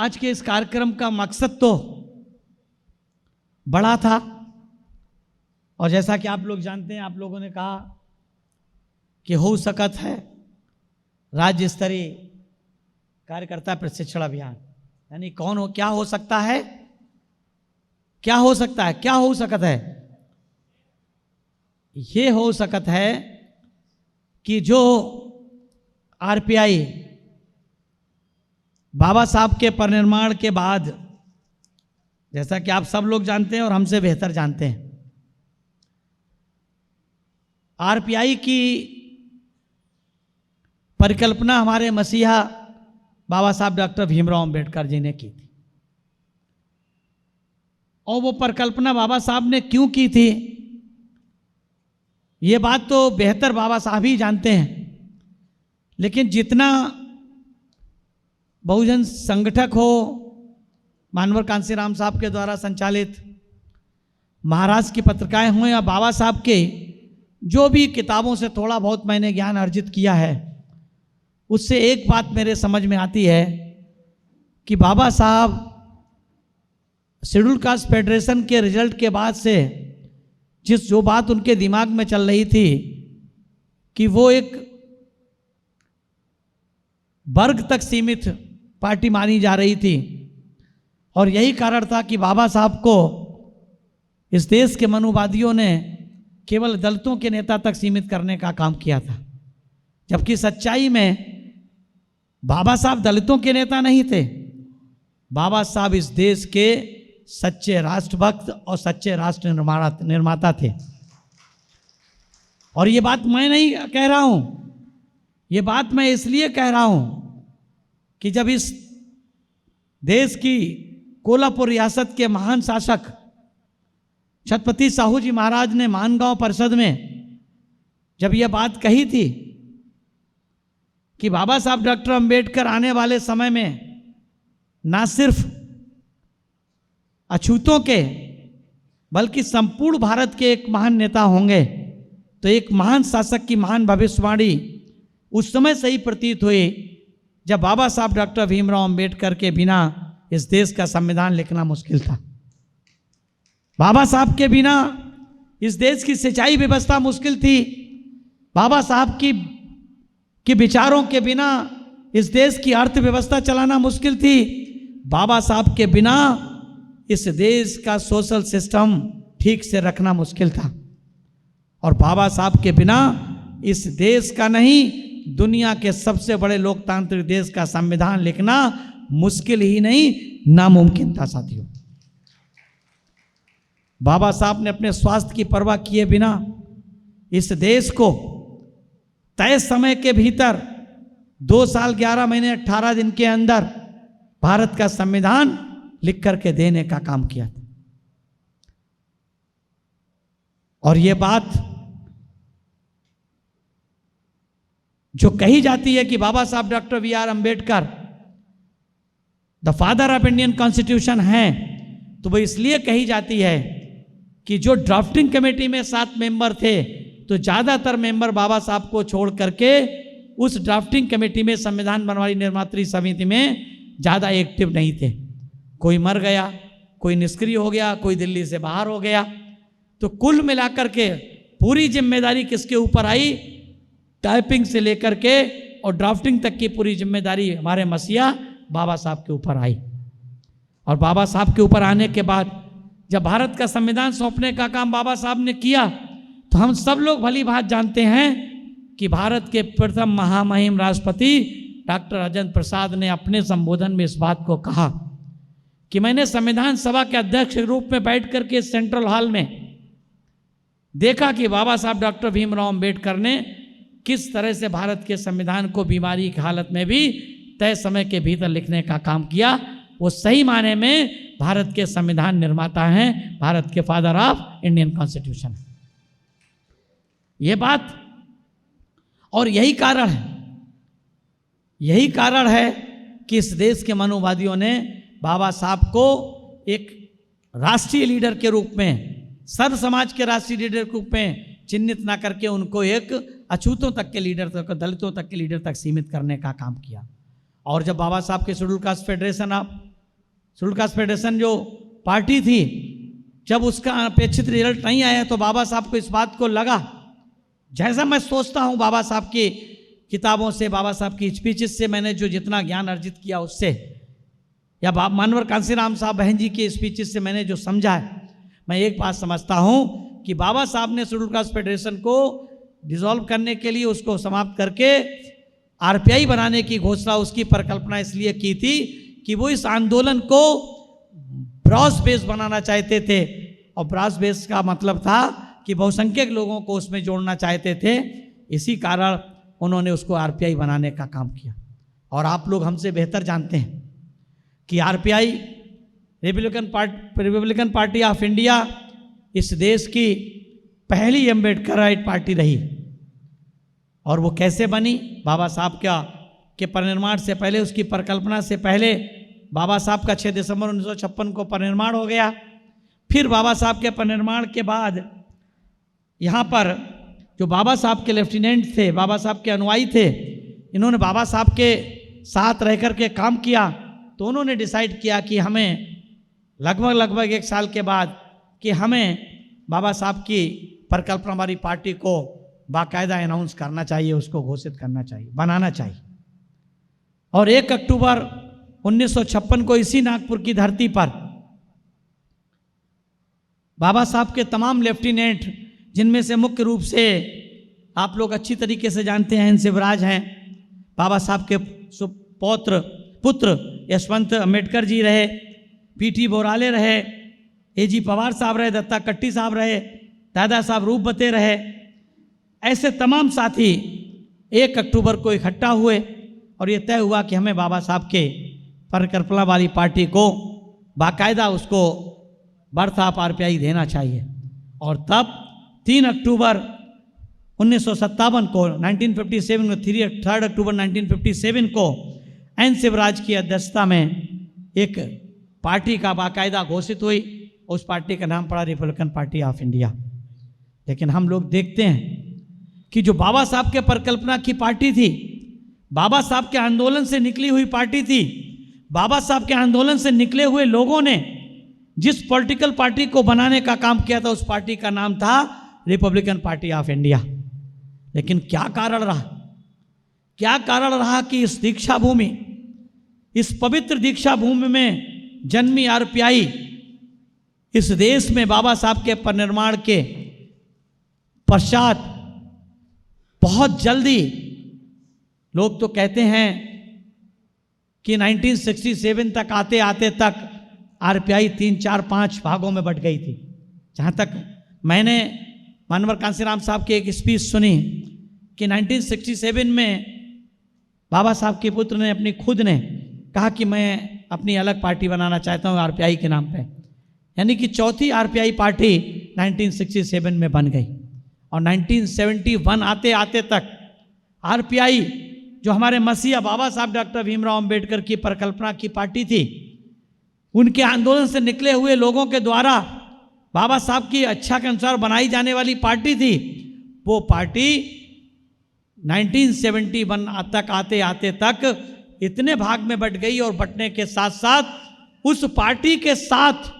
आज के इस कार्यक्रम का मकसद तो बड़ा था, और जैसा कि आप लोग जानते हैं, आप लोगों ने कहा कि हो सकत है राज्य स्तरीय कार्यकर्ता प्रशिक्षण अभियान, यानी कौन हो, क्या हो सकता है, क्या हो सकता है, क्या हो सकता है, ये हो सकता है कि जो आरपीआई बाबा साहब के परिनिर्माण के बाद, जैसा कि आप सब लोग जानते हैं और हमसे बेहतर जानते हैं, आरपीआई की परिकल्पना हमारे मसीहा बाबा साहब डॉक्टर भीमराव अंबेडकर जी ने की थी। और वो परिकल्पना बाबा साहब ने क्यों की थी, ये बात तो बेहतर बाबा साहब ही जानते हैं। लेकिन जितना बहुजन संगठक हो, मानवर कांसीराम साहब के द्वारा संचालित महाराज की पत्रिकाएं हों, या बाबा साहब के जो भी किताबों से थोड़ा बहुत मैंने ज्ञान अर्जित किया है, उससे एक बात मेरे समझ में आती है कि बाबा साहब शेड्यूल कास्ट फेडरेशन के रिजल्ट के बाद से जो बात उनके दिमाग में चल रही थी कि वो एक वर्ग तक सीमित पार्टी मानी जा रही थी, और यही कारण था कि बाबा साहब को इस देश के मनुवादियों ने केवल दलितों के नेता तक सीमित करने का काम किया था, जबकि सच्चाई में बाबा साहब दलितों के नेता नहीं थे। बाबा साहब इस देश के सच्चे राष्ट्रभक्त और सच्चे राष्ट्र निर्माता थे। और ये बात मैं नहीं कह रहा हूं, ये बात मैं इसलिए कह रहा हूं कि जब इस देश की कोल्हापुर रियासत के महान शासक छत्रपति साहू जी महाराज ने मानगांव परिषद में जब यह बात कही थी कि बाबा साहब डॉक्टर अंबेडकर आने वाले समय में ना सिर्फ अछूतों के बल्कि संपूर्ण भारत के एक महान नेता होंगे, तो एक महान शासक की महान भविष्यवाणी उस समय से ही प्रतीत हुई जब बाबा साहब डॉक्टर भीमराव अंबेडकर के बिना इस देश का संविधान लिखना मुश्किल था। बाबा साहब के बिना इस देश की सिंचाई व्यवस्था मुश्किल थी। बाबा साहब के विचारों के बिना इस देश की अर्थव्यवस्था चलाना मुश्किल थी। बाबा साहब के बिना इस देश का सोशल सिस्टम ठीक से रखना मुश्किल था, और बाबा साहब के बिना इस देश का नहीं, दुनिया के सबसे बड़े लोकतांत्रिक देश का संविधान लिखना मुश्किल ही नहीं, नामुमकिन था साथियों। बाबा साहब ने अपने स्वास्थ्य की परवाह किए बिना इस देश को तय समय के भीतर 2 साल 11 महीने 18 दिन के अंदर भारत का संविधान लिख करके देने का काम किया था। और ये बात जो कही जाती है कि Baba Saheb doctor B R. Ambedkar the father of Indian constitution हैं, तो वो इसलिए कही जाती है कि जो ड्राफ्टिंग कमेटी में 7 मेंबर थे, तो ज़्यादातर मेंबर बाबा साहब को छोड़ करके उस ड्राफ्टिंग कमेटी में, संविधान बनवाई निर्मात्री समिति में ज़्यादा एक्टिव नहीं थे। कोई मर गया, कोई निष्क्रिय हो गया, कोई दिल्ली से बाहर हो गया। तो कुल मिलाकर के पूरी जिम्मेदारी किसके ऊपर आई? टाइपिंग से लेकर के और ड्राफ्टिंग तक की पूरी जिम्मेदारी हमारे मसीहा बाबा साहब के ऊपर आई। और बाबा साहब के ऊपर आने के बाद जब भारत का संविधान सौंपने का काम बाबा साहब ने किया, तो हम सब लोग भली बात जानते हैं कि भारत के प्रथम महामहिम राष्ट्रपति डॉक्टर राजेंद्र प्रसाद ने अपने संबोधन में इस बात को कहा कि मैंने संविधान सभा के अध्यक्ष के रूप में बैठ करके सेंट्रल हॉल में देखा कि बाबा साहब डॉक्टर भीमराव अंबेडकर ने किस तरह से भारत के संविधान को बीमारी की हालत में भी तय समय के भीतर लिखने का काम किया। वो सही माने में भारत के संविधान निर्माता हैं, भारत के फादर ऑफ इंडियन कॉन्स्टिट्यूशन। ये बात, और यही कारण है कि इस देश के मनुवादियों ने बाबा साहब को एक राष्ट्रीय लीडर के रूप में, सर्व समाज के राष्ट्रीय लीडर के रूप में चिन्हित ना करके उनको एक अछूतों तक के लीडर तक, दलितों तक के लीडर तक सीमित करने का काम किया। और जब बाबा साहब के schedule caste federation of schedule caste federation जो पार्टी थी, जब उसका अपेक्षित रिजल्ट नहीं आया तो बाबा साहब को इस बात को लगा, जैसा मैं सोचता हूँ बाबा साहब की किताबों से, बाबा साहब की स्पीचेस से मैंने जो जितना ज्ञान अर्जित किया उससे, या मानवर कांसीराम साहब बहन जी की स्पीचेस से मैंने जो समझा है, मैं एक बात समझता हूँ कि बाबा साहब ने शेड्यूल कास्ट फेडरेशन को डिसॉल्व करने के लिए, उसको समाप्त करके आरपीआई बनाने की घोषणा, उसकी परिकल्पना इसलिए की थी कि वो इस आंदोलन को ब्रॉस बेस बनाना चाहते थे। और ब्रॉस बेस का मतलब था कि बहुसंख्यक लोगों को उसमें जोड़ना चाहते थे। इसी कारण उन्होंने उसको आरपीआई बनाने का काम किया। और आप लोग हमसे बेहतर जानते हैं कि RPI Republican party of India इस देश की पहली अम्बेडकराइट पार्टी रही। और वो कैसे बनी? बाबा साहब के परिनिर्माण से पहले, उसकी परिकल्पना से पहले बाबा साहब का 6 दिसंबर 1956 को परिनिर्माण हो गया। फिर बाबा साहब के परिनिर्माण के बाद यहाँ पर जो बाबा साहब के लेफ्टिनेंट थे, बाबा साहब के अनुयायी थे, इन्होंने बाबा साहब के साथ रह कर के काम किया। तो उन्होंने डिसाइड किया कि हमें लगभग 1 साल के बाद कि हमें बाबा साहब की परिकल्पना वाली पार्टी को बाकायदा अनाउंस करना चाहिए, उसको घोषित करना चाहिए, बनाना चाहिए। और 1 अक्टूबर 1956 को इसी नागपुर की धरती पर बाबा साहब के तमाम लेफ्टिनेंट, जिनमें से मुख्य रूप से आप लोग अच्छी तरीके से जानते हैं शिवराज हैं, बाबा साहब के पुत्र यशवंत अम्बेडकर जी रहे, पीटी बोराले रहे, एजी पवार साहब रहे, दत्ता कट्टी साहब रहे, दादा साहब रूपबते रहे। ऐसे तमाम साथी 1 अक्टूबर को इकट्ठा हुए और ये तय हुआ कि हमें बाबा साहब के परिकल्पना वाली पार्टी को बाकायदा उसको बर्थ ऑफ आरपीआई देना चाहिए। और तब 3 अक्टूबर 1957 को 1957 में 3 अक्टूबर 1957 को एन शिवराज की अध्यक्षता में एक पार्टी का बाकायदा घोषित हुई। उस पार्टी का नाम पड़ा रिपब्लिकन पार्टी ऑफ इंडिया। लेकिन हम लोग देखते हैं कि जो बाबा साहब के परिकल्पना की पार्टी थी, बाबा साहब के आंदोलन से निकली हुई पार्टी थी, बाबा साहब के आंदोलन से निकले हुए लोगों ने जिस पॉलिटिकल पार्टी को बनाने का काम किया था, उस पार्टी का नाम था रिपब्लिकन पार्टी ऑफ इंडिया। लेकिन क्या कारण रहा कि इस दीक्षा भूमि, इस पवित्र दीक्षा भूमि में जन्मी आरपीआई इस देश में बाबा साहब के परिनिर्माण के पश्चात बहुत जल्दी, लोग तो कहते हैं कि 1967 तक आते आते तक आरपीआई 3, 4, 5 भागों में बट गई थी। जहाँ तक मैंने मानवर कांसीराम साहब की एक स्पीच सुनी कि 1967 में बाबा साहब के पुत्र ने अपनी खुद ने कहा कि मैं अपनी अलग पार्टी बनाना चाहता हूँ आरपीआई के नाम पे। यानी कि चौथी आरपीआई पार्टी 1967 में बन गई। और 1971 आते आते तक आरपीआई जो हमारे मसीहा बाबा साहब डॉक्टर भीमराव अंबेडकर की परिकल्पना की पार्टी थी, उनके आंदोलन से निकले हुए लोगों के द्वारा बाबा साहब की इच्छा के अनुसार बनाई जाने वाली पार्टी थी। वो पार्टी 1971 तक आते आते तक इतने भाग में बट गई और बटने के साथ साथ उस पार्टी के साथ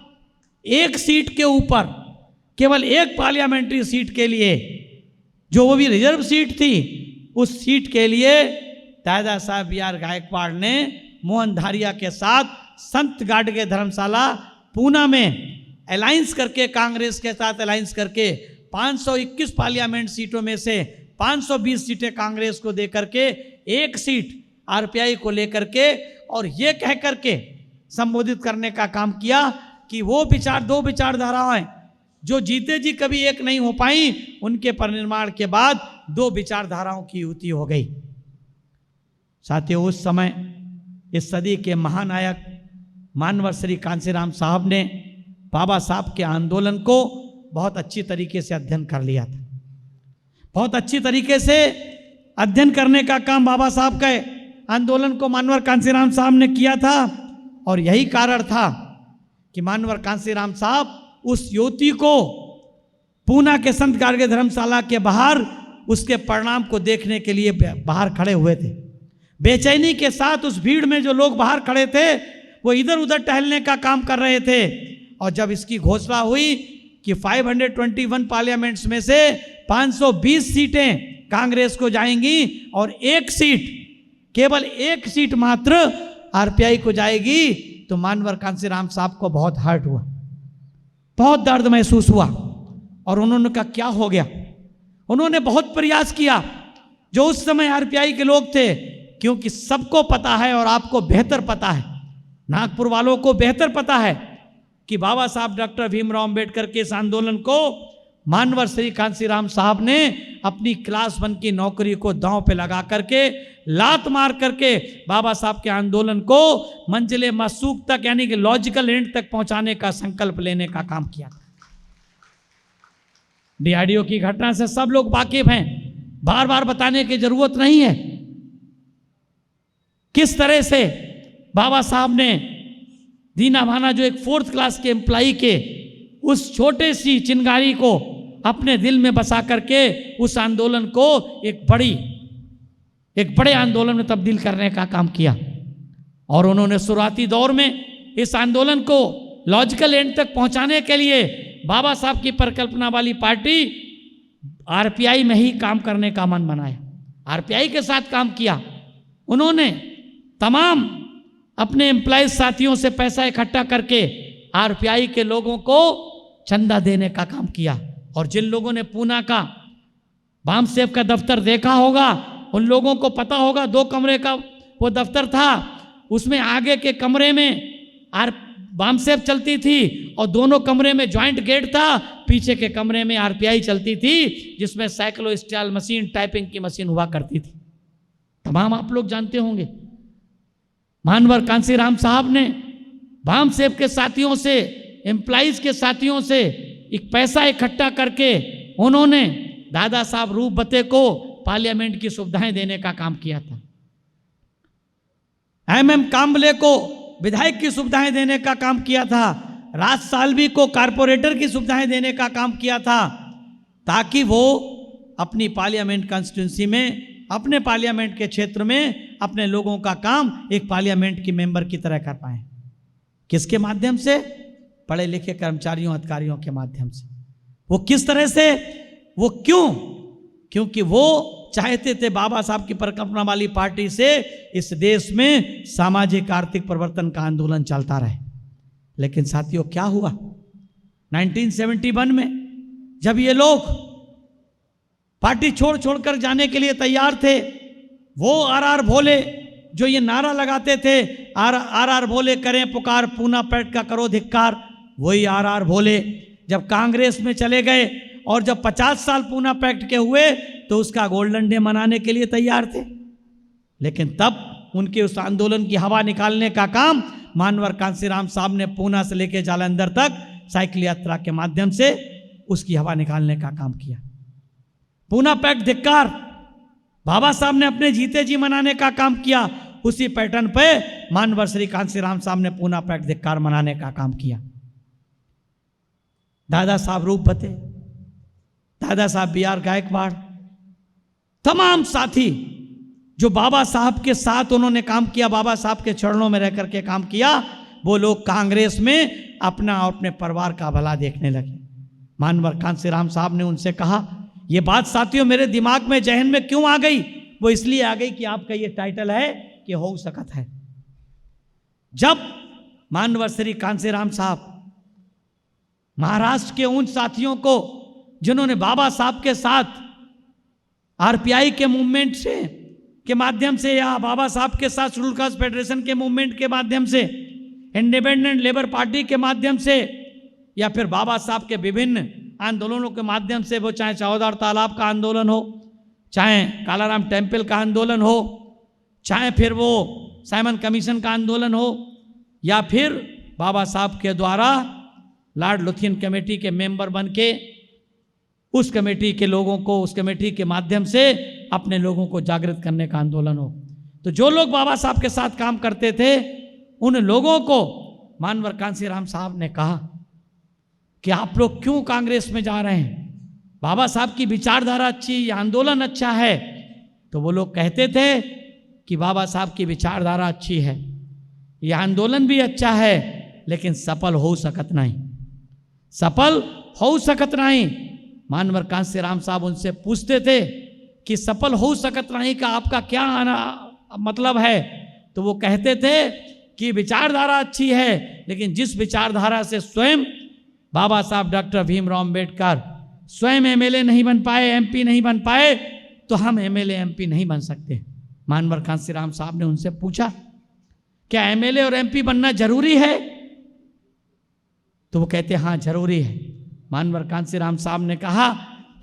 एक सीट के ऊपर, केवल एक पार्लियामेंट्री सीट के लिए, जो वो भी रिजर्व सीट थी, उस सीट के लिए दादा साहब बी.आर. गायकवाड़ ने मोहन धारिया के साथ संत गाडगे धर्मशाला पूना में अलायंस करके, कांग्रेस के साथ अलायंस करके 521 पार्लियामेंट सीटों में से 520 सीटें कांग्रेस को दे करके एक सीट आरपीआई को लेकर के, और ये कह करके संबोधित करने का काम किया कि वो दो विचारधाराएं जो जीते जी कभी एक नहीं हो पाई, उनके परिनिर्माण के बाद 2 विचारधाराओं की युति हो गई। साथियों, उस समय इस सदी के महानायक मानवर श्री कांसीराम साहब ने बाबा साहब के आंदोलन को बहुत अच्छी तरीके से अध्ययन कर लिया था। बहुत अच्छी तरीके से अध्ययन करने का काम बाबा साहब के आंदोलन को मानवर कांसीराम साहब ने किया था। और यही कारण था कि मानवर कांसीराम साहब उस युवती को पूना के संत गाडगे धर्मशाला के बाहर उसके परिणाम को देखने के लिए बाहर खड़े हुए थे। बेचैनी के साथ उस भीड़ में जो लोग बाहर खड़े थे, वो इधर उधर टहलने का काम कर रहे थे। और जब इसकी घोषणा हुई कि 521 पार्लियामेंट्स में से 520 सीटें कांग्रेस को जाएंगी और एक सीट, केवल एक सीट मात्र आरपीआई को जाएगी, तो मानवर कांसीराम साहब को बहुत हर्ट हुआ, बहुत दर्द महसूस हुआ। और उन्होंने कहा क्या हो गया। उन्होंने बहुत प्रयास किया, जो उस समय आरपीआई के लोग थे, क्योंकि सबको पता है और आपको बेहतर पता है, नागपुर वालों को बेहतर पता है कि बाबा साहब डॉक्टर भीमराव अंबेडकर के इस आंदोलन को मानवर श्री कांसीराम साहब ने अपनी क्लास 1 की नौकरी को दांव पे लगा करके, लात मार करके बाबा साहब के आंदोलन को मंजिले मसूक तक, यानी कि लॉजिकल एंड तक पहुंचाने का संकल्प लेने का काम किया। डीआरडीओ की घटना से सब लोग वाकिफ हैं, बार बार बताने की जरूरत नहीं है किस तरह से बाबा साहब ने दीना भाना, जो एक 4th क्लास के एम्प्लॉई के उस छोटे सी चिंगारी को अपने दिल में बसा करके उस आंदोलन को एक बड़े आंदोलन में तब्दील करने का काम किया। और उन्होंने शुरुआती दौर में इस आंदोलन को लॉजिकल एंड तक पहुंचाने के लिए बाबा साहब की परिकल्पना वाली पार्टी आरपीआई में ही काम करने का मन बनाया, आरपीआई के साथ काम किया। उन्होंने तमाम अपने एम्प्लॉयज साथियों से पैसा इकट्ठा करके आरपीआई के लोगों को चंदा देने का काम किया। और जिन लोगों ने पूना का बामसेव का दफ्तर देखा होगा, उन लोगों को पता होगा 2 कमरे का वो दफ्तर था, उसमें आगे के कमरे में बामसेव चलती थी और दोनों कमरे में ज्वाइंट गेट था, पीछे के कमरे में आरपीआई चलती थी, जिसमें साइक्लोस्टाइल मशीन, टाइपिंग की मशीन हुआ करती थी। तमाम आप लोग जानते होंगे। मानवर कांसीराम साहब ने बामसेव के साथियों से, एम्प्लॉइज के साथियों से एक पैसा इकट्ठा करके उन्होंने दादा साहब रूप बते को पार्लियामेंट की सुविधाएं देने का काम किया था। एमएम कांबले को विधायक की सुविधाएं देने का काम किया था। राज साल्वी को कारपोरेटर की सुविधाएं देने का काम किया था, ताकि वो अपनी पार्लियामेंट कॉन्स्टिट्यूंसी में, अपने पार्लियामेंट के क्षेत्र में अपने लोगों का काम एक पार्लियामेंट की मेंबर की तरह कर पाए। किसके माध्यम से? पढ़े लिखे कर्मचारियों, अधिकारियों के माध्यम से। वो किस तरह से, वो क्यों? क्योंकि वो चाहते थे बाबा साहब की परिकल्पना वाली पार्टी से इस देश में सामाजिक आर्थिक परिवर्तन का आंदोलन चलता रहे। लेकिन साथियों क्या हुआ 1971 में, जब ये लोग पार्टी छोड़कर जाने के लिए तैयार थे, वो आर भोले जो ये नारा लगाते थे, आर भोले करें पुकार, पूना पैक्ट का करो धिक्कार, वही आर भोले जब कांग्रेस में चले गए और जब 50 साल पूना पैक्ट के हुए तो उसका गोल्डन डे मनाने के लिए तैयार थे। लेकिन तब उनके उस आंदोलन की हवा निकालने का काम मानवर कांसीराम साहब ने पूना से लेकर जालंधर तक साइकिल यात्रा के माध्यम से उसकी हवा निकालने का काम किया। पूना पैक्ट धिक्कार बाबा साहब ने अपने जीते जी मनाने का काम किया। उसी पैटर्न पे मानवर श्री कांसीराम साहब ने पूना पैक्ट धिक्कार मनाने का काम किया। दादा साहब रूप बते, दादा साहब BR गायकवाड़, तमाम साथी जो बाबा साहब के साथ उन्होंने काम किया, बाबा साहब के चरणों में रह करके काम किया, वो लोग कांग्रेस में अपना और अपने परिवार का भला देखने लगे। मानवर कांसीराम साहब ने उनसे कहा, ये बात साथियों मेरे दिमाग में, जहन में क्यों आ गई? वो इसलिए आ गई कि आपका ये टाइटल है कि हो सकत है। जब मानवर श्री कांसीराम साहब महाराष्ट्र के उन साथियों को जिन्होंने बाबा साहब के साथ आरपीआई के मूवमेंट से के माध्यम से या बाबा साहब के साथ शेड्यूल कास्ट फेडरेशन के मूवमेंट के माध्यम से, इंडिपेंडेंट लेबर पार्टी के माध्यम से, या फिर बाबा साहब के विभिन्न आंदोलनों के माध्यम से, वो चाहे चौधार तालाब का आंदोलन हो, चाहे कालाराम टेम्पल का आंदोलन हो, चाहे फिर वो साइमन कमीशन का आंदोलन हो, या फिर बाबा साहब के द्वारा लॉर्ड लुथियन कमेटी के मेंबर बन के उस कमेटी के लोगों को, उस कमेटी के माध्यम से अपने लोगों को जागृत करने का आंदोलन हो। तो जो लोग बाबा साहब के साथ काम करते थे, उन लोगों को मानवर कांसीराम साहब ने कहा कि आप लोग क्यों कांग्रेस में जा रहे हैं? बाबा साहब की विचारधारा अच्छी, ये आंदोलन अच्छा है। तो वो लोग कहते थे कि बाबा साहब की विचारधारा अच्छी है, यह आंदोलन भी अच्छा है लेकिन सफल हो सकत नहीं, सफल हो सकत नहीं। मानवर कांसी राम साहब उनसे पूछते थे कि सफल हो सकत नहीं का आपका क्या मतलब है, तो वो कहते थे कि विचारधारा अच्छी है लेकिन जिस विचारधारा से स्वयं बाबा साहब डॉक्टर भीमराव अंबेडकर स्वयं एमएलए नहीं बन पाए, एमपी नहीं बन पाए, तो हम एमएलए एमपी नहीं बन सकते। मानवर कांसी राम साहब ने उनसे पूछा क्या एमएलए और एमपी बनना जरूरी है, तो वो कहते हाँ जरूरी है। मानवर कांसी राम साहब ने कहा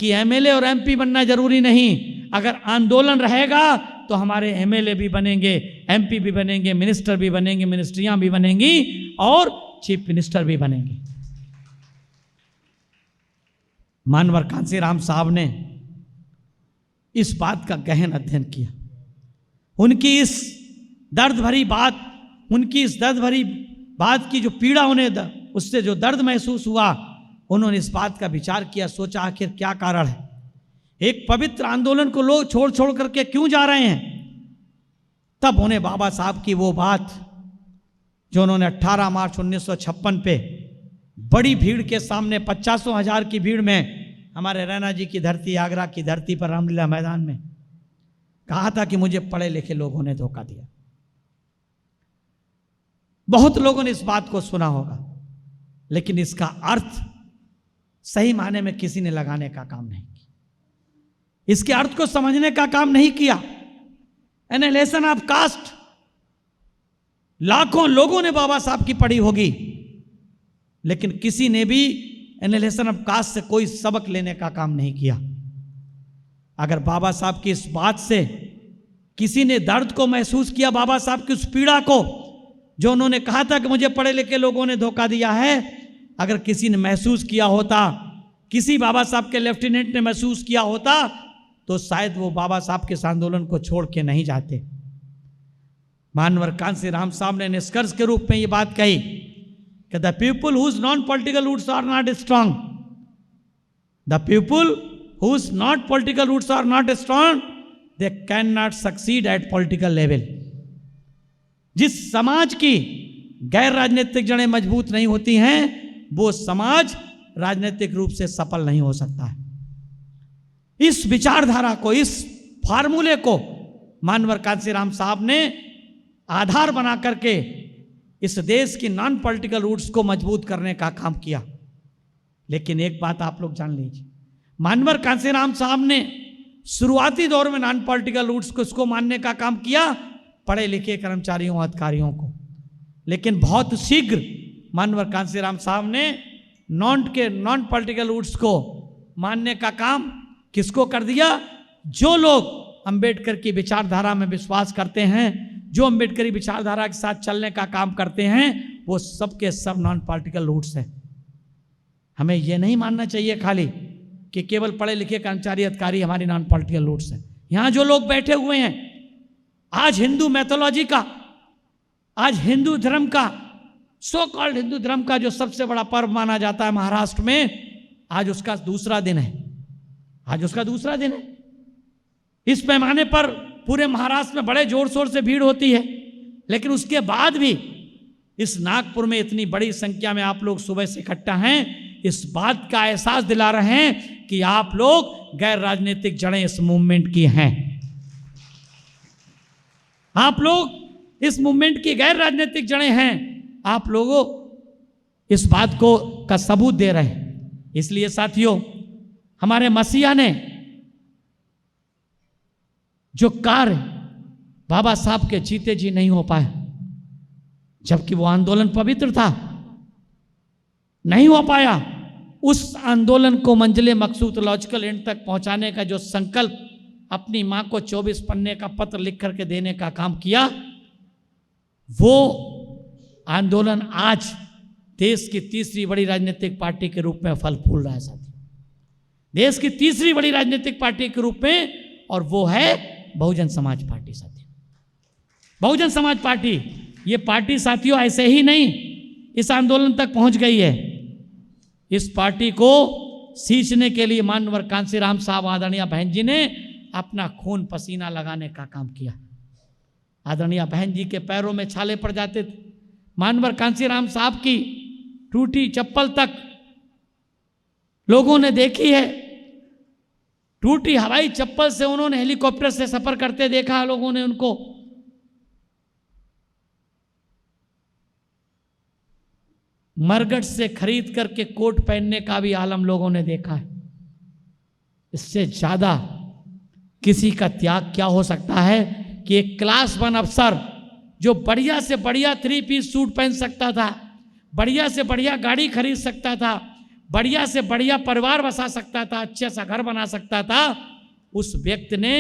कि एमएलए और एमपी बनना जरूरी नहीं, अगर आंदोलन रहेगा तो हमारे एमएलए भी बनेंगे, एमपी भी बनेंगे, मिनिस्टर भी बनेंगे, मिनिस्ट्रियां भी बनेंगी और चीफ मिनिस्टर भी बनेंगे। मानवर कांसी राम साहब ने इस बात का गहन अध्ययन किया। उनकी इस दर्द भरी बात, उनकी इस दर्द भरी बात की जो पीड़ा उन्हें, उससे जो दर्द महसूस हुआ, उन्होंने इस बात का विचार किया, सोचा आखिर क्या कारण है, एक पवित्र आंदोलन को लोग छोड़ छोड़ करके क्यों जा रहे हैं। तब उन्हें बाबा साहब की वो बात जो उन्होंने 18 मार्च 1956 पे बड़ी भीड़ के सामने 50,000 की भीड़ में हमारे रैना जी की धरती, आगरा की धरती पर रामलीला मैदान में कहा था कि मुझे पढ़े लिखे लोगों ने धोखा दिया। बहुत लोगों ने इस बात को सुना होगा लेकिन इसका अर्थ सही मायने में किसी ने लगाने का काम नहीं किया, इसके अर्थ को समझने का काम नहीं किया। एनालिसिस ऑफ कास्ट लाखों लोगों ने बाबा साहब की पढ़ी होगी लेकिन किसी ने भी एनालिसिस ऑफ कास्ट से कोई सबक लेने का काम नहीं किया। अगर बाबा साहब की इस बात से किसी ने दर्द को महसूस किया, बाबा साहब की उस पीड़ा को जो उन्होंने कहा था कि मुझे पढ़े लिखे लोगों ने धोखा दिया है, अगर किसी ने महसूस किया होता, किसी बाबा साहब के लेफ्टिनेंट ने महसूस किया होता, तो शायद वो बाबा साहब के इस आंदोलन को छोड़ के नहीं जाते। मानवर कांसी राम साहब ने निष्कर्ष के रूप में ये बात कही कि the people whose non political roots are not strong, the people whose not political roots are not strong, they can not succeed at political level. जिस समाज की गैर राजनीतिक जड़ें मजबूत नहीं होती हैं, वो समाज राजनीतिक रूप से सफल नहीं हो सकता है। इस विचारधारा को, इस फार्मूले को मानवर कांसी राम साहब ने आधार बना करके इस देश की नॉन पॉलिटिकल रूट्स को मजबूत करने का काम किया। लेकिन एक बात आप लोग जान लीजिए, मानवर कांसी राम साहब ने शुरुआती दौर में नॉन पॉलिटिकल रूट्स को इसको मानने का काम किया, पढ़े लिखे कर्मचारियों अधिकारियों को, लेकिन बहुत शीघ्र मानवर कांसी राम साहब ने नॉन पॉलिटिकल रूट्स को मानने का काम किसको कर दिया? जो लोग अंबेडकर की विचारधारा में विश्वास करते हैं, जो अंबेडकरी विचारधारा के साथ चलने का काम करते हैं, वो सब के सब नॉन पॉलिटिकल रूट्स हैं। हमें यह नहीं मानना चाहिए खाली कि केवल पढ़े लिखे कर्मचारी अधिकारी हमारी नॉन पॉलिटिकल रूट्स हैं। यहाँ जो लोग बैठे हुए हैं, आज हिंदू मैथोलॉजी का, आज हिंदू धर्म का, सो कॉल्ड हिंदू धर्म का जो सबसे बड़ा पर्व माना जाता है महाराष्ट्र में, आज उसका दूसरा दिन है। आज उसका दूसरा दिन है। इस पैमाने पर पूरे महाराष्ट्र में बड़े जोर शोर से भीड़ होती है, लेकिन उसके बाद भी इस नागपुर में इतनी बड़ी संख्या में आप लोग सुबह से इकट्ठा हैं, इस बात का एहसास दिला रहे हैं कि आप लोग गैर राजनीतिक जड़ें इस मूवमेंट की हैं। आप लोग इस मूवमेंट की गैर राजनीतिक जड़ें हैं। आप लोगों इस बात को का सबूत दे रहे हैं। इसलिए साथियों, हमारे मसीहा ने जो कार्य बाबा साहब के जीते जी नहीं हो पाए, जबकि वो आंदोलन पवित्र था, नहीं हो पाया, उस आंदोलन को मंजिले मकसूद लॉजिकल एंड तक पहुंचाने का जो संकल्प अपनी मां को 24 पन्ने का पत्र लिख करके देने का काम किया, वो आंदोलन आज देश की तीसरी बड़ी राजनीतिक पार्टी के रूप में फल फूल रहा है साथी, देश की तीसरी बड़ी राजनीतिक पार्टी के रूप में, और वो है बहुजन समाज पार्टी साथी। बहुजन समाज पार्टी, ये पार्टी साथियों ऐसे ही नहीं इस आंदोलन तक पहुंच गई है। इस पार्टी को सींचने के लिए मानवर कांसी राम साहब आदरणीय बहन जी ने अपना खून पसीना लगाने का काम किया। आदरणीय बहन जी के पैरों में छाले पड़ जाते थे, मानवर कांसीराम साहब की टूटी चप्पल तक लोगों ने देखी है। टूटी हवाई चप्पल से उन्होंने हेलीकॉप्टर से सफर करते देखा लोगों ने उनको। मरगट से खरीद करके कोट पहनने का भी आलम लोगों ने देखा है। इससे ज्यादा किसी का त्याग क्या हो सकता है कि एक क्लास 1 अफसर जो बढ़िया से बढ़िया 3 पीस सूट पहन सकता था, बढ़िया से बढ़िया गाड़ी खरीद सकता था, बढ़िया से बढ़िया परिवार बसा सकता था, अच्छा सा घर बना सकता था, उस व्यक्ति ने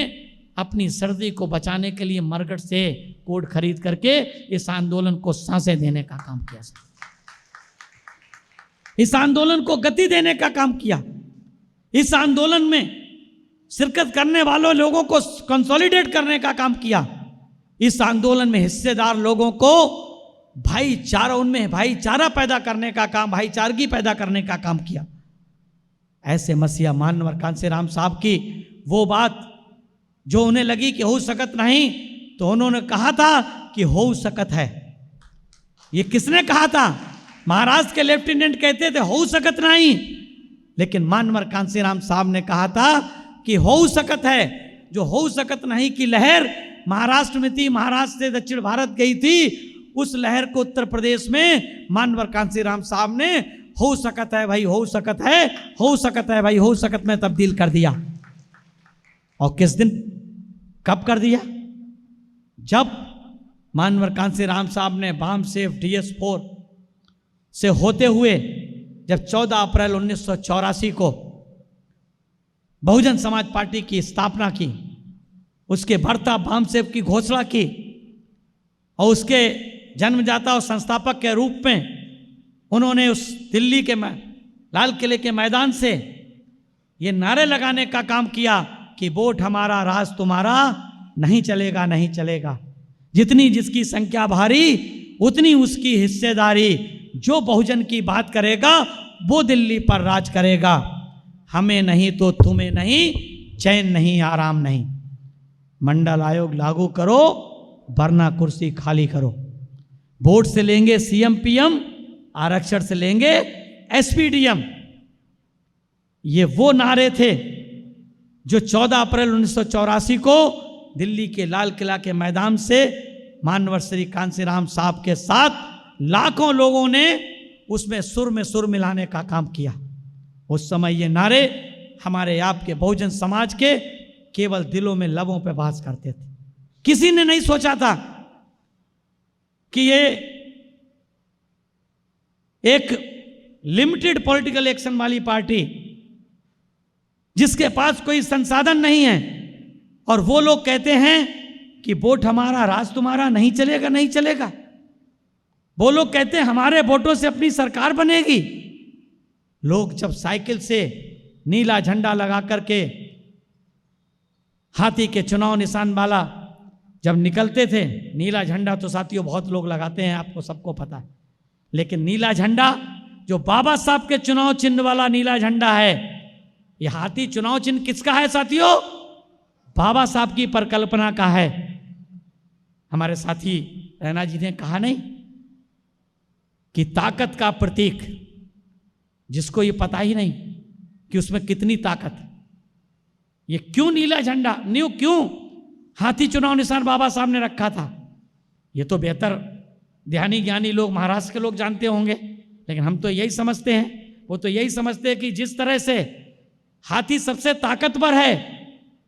अपनी सर्दी को बचाने के लिए मरगट से कोट खरीद करके इस आंदोलन को सांसें देने का काम किया, इस आंदोलन को गति देने का काम किया, इस आंदोलन में शिरकत करने वालों लोगों को कंसोलिडेट करने का काम किया, इस आंदोलन में हिस्सेदार लोगों को भाईचारा, उनमें भाईचारा पैदा करने का काम, भाईचारगी पैदा करने का काम किया। ऐसे मसीहा मानवर कांसीराम साहब की वो बात जो उन्हें लगी कि हो सकत नहीं, तो उन्होंने कहा था कि हो सकत है। ये किसने कहा था? महाराष्ट्र के लेफ्टिनेंट कहते थे हो सकत नहीं, लेकिन मानवर कांसीराम साहब ने कहा था कि हो सकत है। जो हो सकत नहीं की लहर महाराष्ट्र में थी, महाराष्ट्र से दक्षिण भारत गई थी, उस लहर को उत्तर प्रदेश में मानवर कांसीराम साहब ने हो सकत है भाई, हो सकत है, हो सकत है भाई, हो सकत में तब्दील कर दिया। और किस दिन, कब कर दिया? जब मानवर कांसीराम साहब ने बामसेफ DS4 से होते हुए जब 14 अप्रैल 1984 को बहुजन समाज पार्टी की स्थापना की, उसके भरता बामसेफ की घोषणा की और उसके जन्मदाता और संस्थापक के रूप में उन्होंने उस दिल्ली के लाल किले के मैदान से ये नारे लगाने का काम किया कि वोट हमारा राज तुम्हारा, नहीं चलेगा नहीं चलेगा, जितनी जिसकी संख्या भारी उतनी उसकी हिस्सेदारी, जो बहुजन की बात करेगा वो दिल्ली पर राज करेगा, हमें नहीं तो तुम्हें नहीं, चैन नहीं आराम नहीं, मंडल आयोग लागू करो वरना कुर्सी खाली करो, वोट से लेंगे CM PM, आरक्षण से लेंगे SPDM। ये वो नारे थे जो 14 अप्रैल 1984 को दिल्ली के लाल किला के मैदान से मानवर श्री कांसीराम साहब के साथ लाखों लोगों ने उसमें सुर में सुर मिलाने का काम किया। उस समय ये नारे हमारे आपके बहुजन समाज के केवल दिलों में, लबों पे बास करते थे। किसी ने नहीं सोचा था कि ये एक लिमिटेड पॉलिटिकल एक्शन वाली पार्टी जिसके पास कोई संसाधन नहीं है, और वो लोग कहते हैं कि वोट हमारा राज तुम्हारा, नहीं चलेगा नहीं चलेगा। वो लोग कहते हैं हमारे वोटों से अपनी सरकार बनेगी। लोग जब साइकिल से नीला झंडा लगा करके हाथी के चुनाव निशान वाला जब निकलते थे, नीला झंडा तो साथियों बहुत लोग लगाते हैं, आपको सबको पता है, लेकिन नीला झंडा जो बाबा साहब के चुनाव चिन्ह वाला नीला झंडा है, यह हाथी चुनाव चिन्ह किसका है साथियों? बाबा साहब की परिकल्पना का है। हमारे साथी रैना जी ने कहा नहीं कि ताकत का प्रतीक, जिसको ये पता ही नहीं कि उसमें कितनी ताकत, ये क्यों नीला झंडा, क्यों हाथी चुनाव निशान बाबा साहब ने रखा था? ये तो बेहतर ध्यानी ज्ञानी लोग, महाराष्ट्र के लोग जानते होंगे, लेकिन हम तो यही समझते हैं, वो तो यही समझते हैं कि जिस तरह से हाथी सबसे ताकतवर है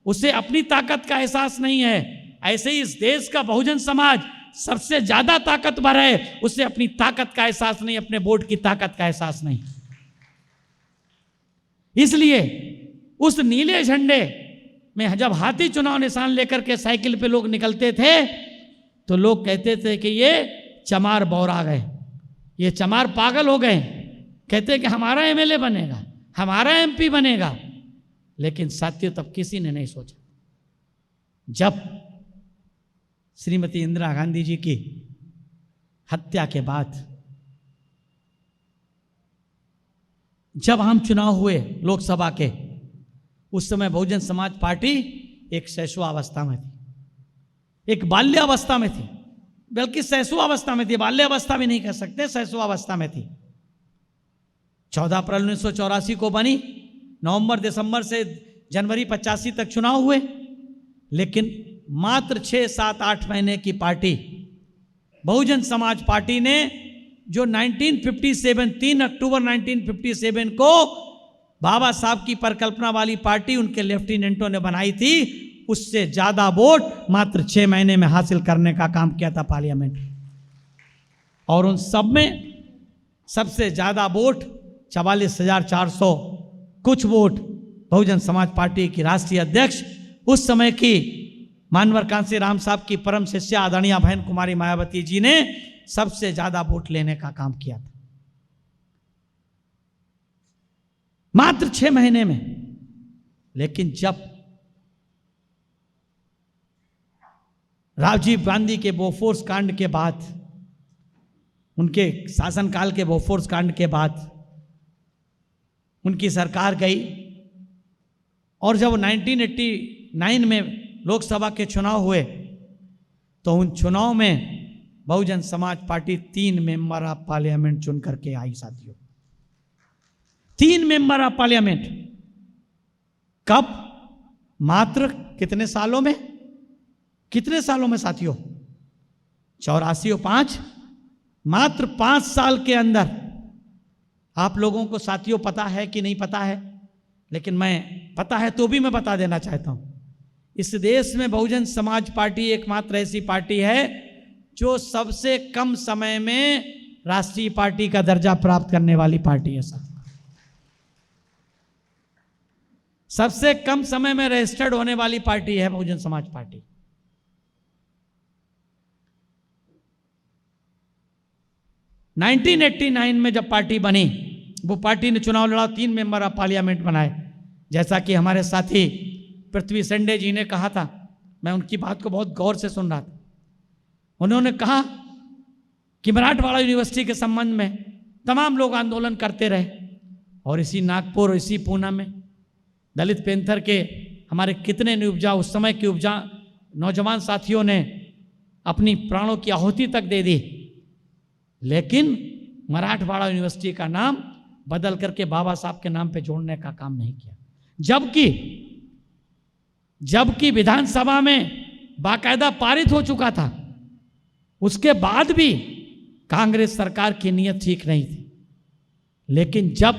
उसे अपनी ताकत का एहसास नहीं है, ऐसे ही इस देश का बहुजन समाज सबसे ज्यादा ताकतवर है, उसे अपनी ताकत का एहसास नहीं, अपने वोट की ताकत का एहसास नहीं। इसलिए उस नीले झंडे में जब हाथी चुनाव निशान लेकर के साइकिल पे लोग निकलते थे तो लोग कहते थे कि ये चमार बौरा गए, ये चमार पागल हो गए, कहते कि हमारा MLA बनेगा, हमारा MP बनेगा। लेकिन साथियों तब किसी ने नहीं सोचा, जब श्रीमती इंदिरा गांधी जी की हत्या के बाद जब आम चुनाव हुए लोकसभा के, उस समय बहुजन समाज पार्टी एक शैशवावस्था में थी, एक बाल्यावस्था में थी। बल्कि शैशवावस्था में थी, बाल्य अवस्था भी नहीं कह सकते, शैशवावस्था में थी। 14 अप्रैल 1984 को बनी, नवंबर दिसंबर से जनवरी 85 तक चुनाव हुए, लेकिन मात्र 6, 7, 8 महीने की पार्टी बहुजन समाज पार्टी ने, जो 1957 3 अक्टूबर 1957 को बाबा साहब की परिकल्पना वाली पार्टी उनके लेफ्टिनेंटों ने बनाई थी, उससे ज्यादा वोट मात्र 6 महीने में हासिल करने का काम किया था पार्लियामेंट। और उन सब में सबसे ज्यादा वोट 44,400 कुछ वोट बहुजन समाज पार्टी की राष्ट्रीय अध्यक्ष उस समय की मानवर कांसी राम साहब की परम शिष्य आदरणीय बहन कुमारी मायावती जी ने सबसे ज्यादा वोट लेने का काम किया था, मात्र 6 महीने में। लेकिन जब राजीव गांधी के बोफोर्स कांड के बाद, उनके शासनकाल के बोफोर्स कांड के बाद उनकी सरकार गई, और जब 1989 में लोकसभा के चुनाव हुए, तो उन चुनाव में Bahujan Samaj party 3 member of parliament चुन करके आई साथियों। 3 मेंबर ऑफ पार्लियामेंट। कब? मात्र कितने सालों में? कितने सालों में साथियों? 84 और 5, मात्र 5 साल के अंदर। आप लोगों को साथियों पता है कि नहीं पता है, लेकिन मैं पता है तो भी मैं बता देना चाहता हूं, इस देश में बहुजन समाज पार्टी एकमात्र ऐसी पार्टी है जो सबसे कम समय में राष्ट्रीय पार्टी का दर्जा प्राप्त करने वाली पार्टी है साहब। सबसे कम समय में रजिस्टर्ड होने वाली पार्टी है बहुजन समाज पार्टी। नाइनटीन 89 में जब पार्टी बनी, वो पार्टी ने चुनाव लड़ा, 3 मेंबर ऑफ पार्लियामेंट बनाए। जैसा कि हमारे साथी पृथ्वी संडे जी ने कहा था, मैं उनकी बात को बहुत गौर से सुन रहा था। उन्होंने कहा कि मराठवाड़ा यूनिवर्सिटी के संबंध में तमाम लोग आंदोलन करते रहे, और इसी नागपुर और इसी पूना में दलित पैंथर के हमारे कितने उपजा, उस समय के उपजा नौजवान साथियों ने अपनी प्राणों की आहुति तक दे दी, लेकिन मराठवाड़ा यूनिवर्सिटी का नाम बदल करके बाबा साहब के नाम पे जोड़ने का काम नहीं किया। जबकि विधानसभा में बाकायदा पारित हो चुका था, उसके बाद भी कांग्रेस सरकार की नीयत ठीक नहीं थी। लेकिन जब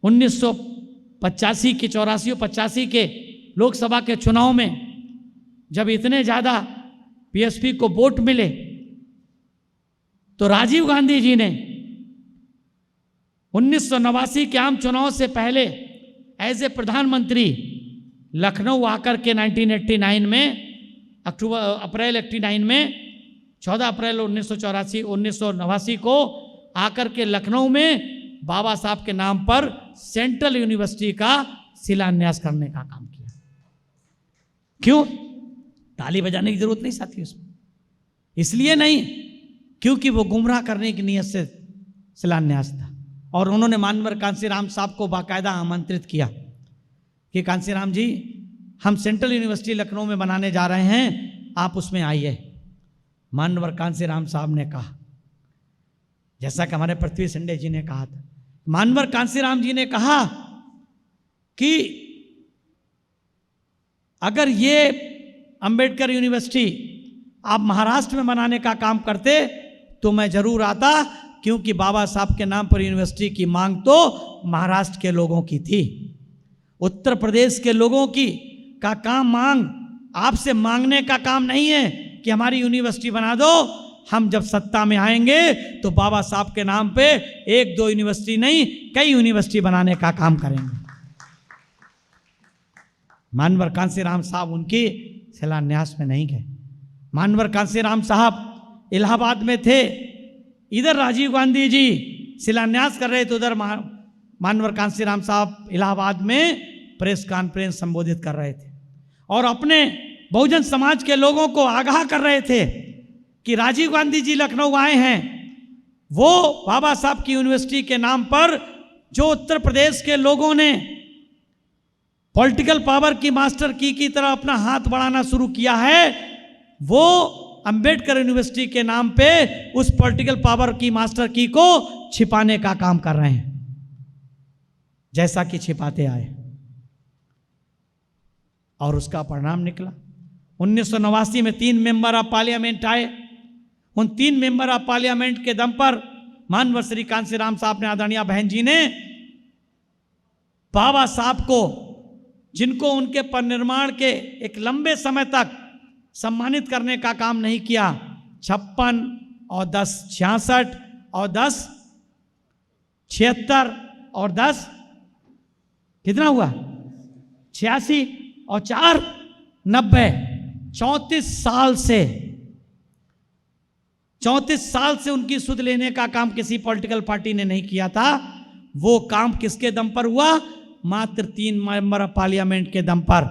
1985 के 84 और 85 के लोकसभा के चुनाव में जब इतने ज्यादा पीएसपी को वोट मिले, तो राजीव गांधी जी ने 1989 के आम चुनाव से पहले एज ए प्रधानमंत्री लखनऊ आकर के 1989 में अप्रैल 89 में 14 अप्रैल 1989 को आकर के लखनऊ में बाबा साहब के नाम पर सेंट्रल यूनिवर्सिटी का शिलान्यास करने का काम किया। क्यों? ताली बजाने की जरूरत नहीं साथी उसमें, इसलिए नहीं क्योंकि वो गुमराह करने की नीयत से शिलान्यास था। और उन्होंने मानवर कांसीराम साहब को बाकायदा आमंत्रित किया कि कांसीराम जी, हम सेंट्रल यूनिवर्सिटी लखनऊ में बनाने जा रहे हैं, आप उसमें आइए। मानवर कांसीराम साहब ने कहा, जैसा कि हमारे पृथ्वी संडे जी ने कहा था, मानवर कांसीराम जी ने कहा कि अगर ये अंबेडकर यूनिवर्सिटी आप महाराष्ट्र में बनाने का काम करते तो मैं जरूर आता, क्योंकि बाबा साहब के नाम पर यूनिवर्सिटी की मांग तो महाराष्ट्र के लोगों की थी, उत्तर प्रदेश के लोगों की का काम मांग आपसे मांगने का काम नहीं है कि हमारी यूनिवर्सिटी बना दो। हम जब सत्ता में आएंगे तो बाबा साहब के नाम पे 1-2 यूनिवर्सिटी नहीं, कई यूनिवर्सिटी बनाने का काम करेंगे। मानवर कांसीराम साहब उनकी शिलान्यास में नहीं गए। मानवर कांसीराम साहब इलाहाबाद में थे, इधर राजीव गांधी जी शिलान्यास कर रहे थे, उधर मानवर कांसीराम साहब इलाहाबाद में प्रेस कॉन्फ्रेंस संबोधित कर रहे थे और अपने बहुजन समाज के लोगों को आगाह कर रहे थे कि राजीव गांधी जी लखनऊ आए हैं, वो बाबा साहब की यूनिवर्सिटी के नाम पर जो उत्तर प्रदेश के लोगों ने पॉलिटिकल पावर की मास्टर की तरह अपना हाथ बढ़ाना शुरू किया है, वो अंबेडकर यूनिवर्सिटी के नाम पे उस पॉलिटिकल पावर की मास्टर की को छिपाने का काम कर रहे हैं, जैसा कि छिपाते आए। और उसका परिणाम निकला। 1989 में 3 मेंबर ऑफ पार्लियामेंट आए। उन 3 मेंबर ऑफ पार्लियामेंट के दम पर मानवर श्री कांसीराम साहब ने, आदरणीय बहन जी ने बाबा साहब को, जिनको उनके परिनिर्माण के एक लंबे समय तक सम्मानित करने का काम नहीं किया, 56 और 10 66 और 10 76 और 10 कितना हुआ 86 और 4 90, 34 साल से उनकी सुध लेने का काम किसी पॉलिटिकल पार्टी ने नहीं किया था। वो काम किसके दम पर हुआ? मात्र 3 मेंबर ऑफ पार्लियामेंट के दम पर।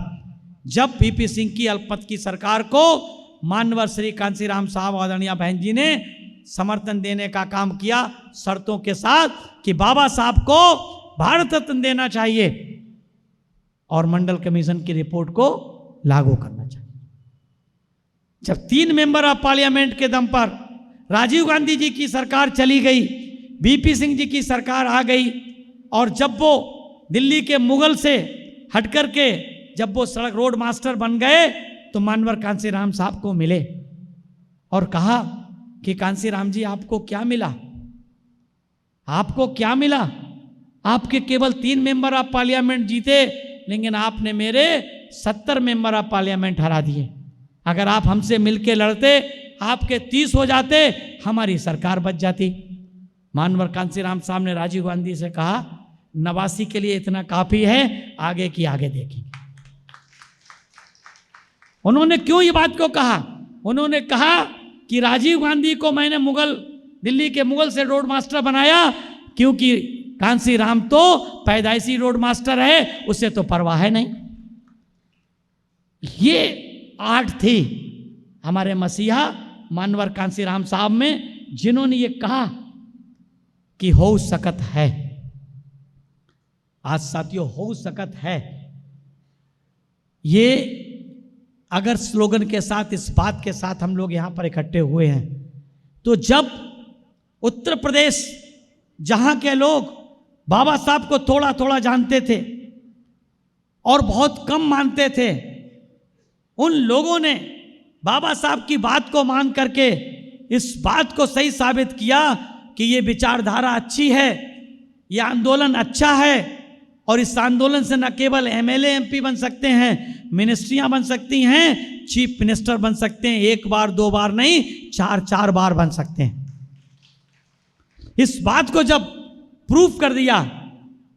जब वीपी सिंह की अल्पमत की सरकार को मानवर श्री कांसीराम साहब आदरणीय बहन जी ने समर्थन देने का काम किया, शर्तों के साथ कि बाबा साहब को भारत रत्न देना चाहिए और मंडल कमीशन की रिपोर्ट को लागू करना चाहिए। जब 3 मेंबर ऑफ पार्लियामेंट के दम पर राजीव गांधी जी की सरकार चली गई, वीपी सिंह जी की सरकार आ गई, और जब वो दिल्ली के मुगल से हट करके जब वो सड़क रोड मास्टर बन गए, तो मानवर कांसीराम साहब को मिले और कहा कि कांसीराम जी आपको क्या मिला? आपको क्या मिला? आपके केवल 3 मेंबर ऑफ पार्लियामेंट जीते, लेकिन आपने मेरे 70 मेंबर ऑफ पार्लियामेंट हरा दिए। अगर आप हमसे मिलके लड़ते, आपके 30 हो जाते, हमारी सरकार बच जाती। मानवर कांसीराम साहब ने राजीव गांधी से कहा, 89 के लिए इतना काफी है, आगे की आगे देखेंगे। उन्होंने क्यों ये बात को कहा? उन्होंने कहा कि राजीव गांधी को मैंने दिल्ली के मुगल से रोड मास्टर बनाया, क्योंकि कांसीराम तो पैदाइशी रोड मास्टर है, उसे तो परवाह है नहीं। ये आर्ट थी हमारे मसीहा मानवर कांसीराम साहब में, जिन्होंने ये कहा कि हो सकत है। आज साथियों, हो सकत है, ये अगर स्लोगन के साथ, इस बात के साथ हम लोग यहां पर इकट्ठे हुए हैं, तो जब उत्तर प्रदेश जहां के लोग बाबा साहब को थोड़ा थोड़ा जानते थे और बहुत कम मानते थे, उन लोगों ने बाबा साहब की बात को मान करके इस बात को सही साबित किया कि ये विचारधारा अच्छी है, ये आंदोलन अच्छा है, और इस आंदोलन से न केवल एमएलए एमपी बन सकते हैं, मिनिस्ट्रियां बन सकती हैं, चीफ मिनिस्टर बन सकते हैं, 1 बार 2 बार नहीं, 4 बार बन सकते हैं। इस बात को जब प्रूफ कर दिया,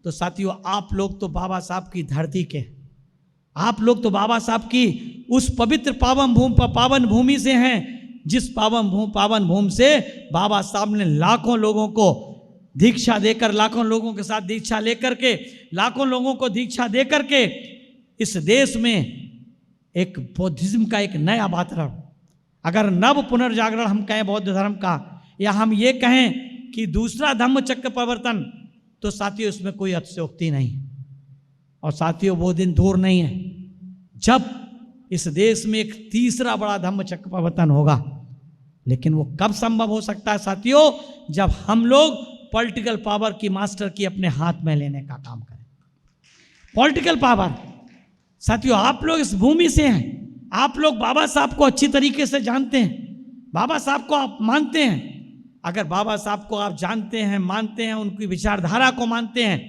तो साथियों आप लोग तो बाबा साहब की धरती के, आप लोग तो बाबा साहब की उस पवित्र पावन भूमि से हैं, जिस पावन भूमि से बाबा साहब ने लाखों लोगों को दीक्षा देकर, लाखों लोगों के साथ दीक्षा लेकर के, लाखों लोगों को दीक्षा देकर के इस देश में एक बौद्धिज्म का एक नया वातावरण, अगर नव पुनर्जागरण हम कहें बौद्ध धर्म का, या हम ये कहें कि दूसरा धम्म चक्र प्रवर्तन, तो साथियों इसमें कोई अतिशयोक्ति नहीं। और साथियों वो दिन दूर नहीं है जब इस देश में एक तीसरा बड़ा धम्म चक्र प्रवर्तन होगा। लेकिन वो कब संभव हो सकता है साथियों? जब हम लोग पॉलिटिकल पावर की मास्टर की अपने हाथ में लेने का काम करें। पॉलिटिकल पावर साथियों, आप लोग इस भूमि से हैं, आप लोग बाबा साहब को अच्छी तरीके से जानते हैं, बाबा साहब को आप मानते हैं। अगर बाबा साहब को आप जानते हैं, मानते हैं, उनकी विचारधारा को मानते हैं,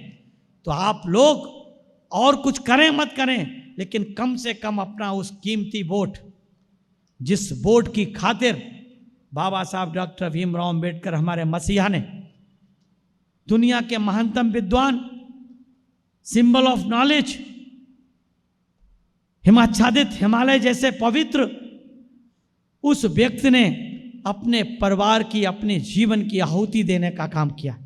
तो आप लोग और कुछ करें मत करें, लेकिन कम से कम अपना उस कीमती वोट, जिस वोट की खातिर बाबा साहब डॉक्टर भीमराव अंबेडकर हमारे मसीहा ने, दुनिया के महानतम विद्वान, सिंबल ऑफ नॉलेज, हिमाच्छादित हिमालय जैसे पवित्र उस व्यक्ति ने अपने परिवार की, अपने जीवन की आहुति देने का काम किया।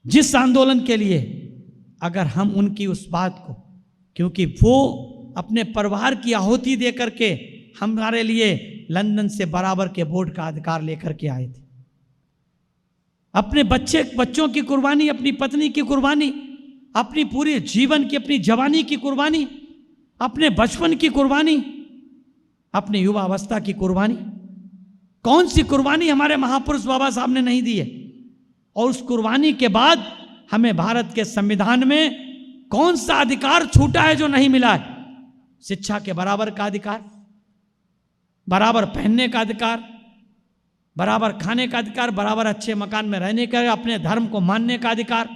जिस आंदोलन के लिए अगर हम उनकी उस बात को, क्योंकि वो अपने परिवार की आहुति दे करके हमारे लिए लंदन से बराबर के वोट का अधिकार लेकर के आए थे। अपने बच्चों की कुर्बानी, अपनी पत्नी की कुर्बानी, अपनी पूरी जीवन की, अपनी जवानी की कुर्बानी, अपने बचपन की कुर्बानी, अपनी युवा अवस्था की कुर्बानी। कौन सी कुर्बानी हमारे महापुरुष बाबा साहब ने नहीं दी है? और उस कुर्बानी के बाद हमें भारत के संविधान में कौन सा अधिकार छूटा है जो नहीं मिला है? शिक्षा के बराबर का अधिकार, बराबर पहनने का अधिकार, बराबर खाने का अधिकार, बराबर अच्छे मकान में रहने का, अपने धर्म को मानने का अधिकार,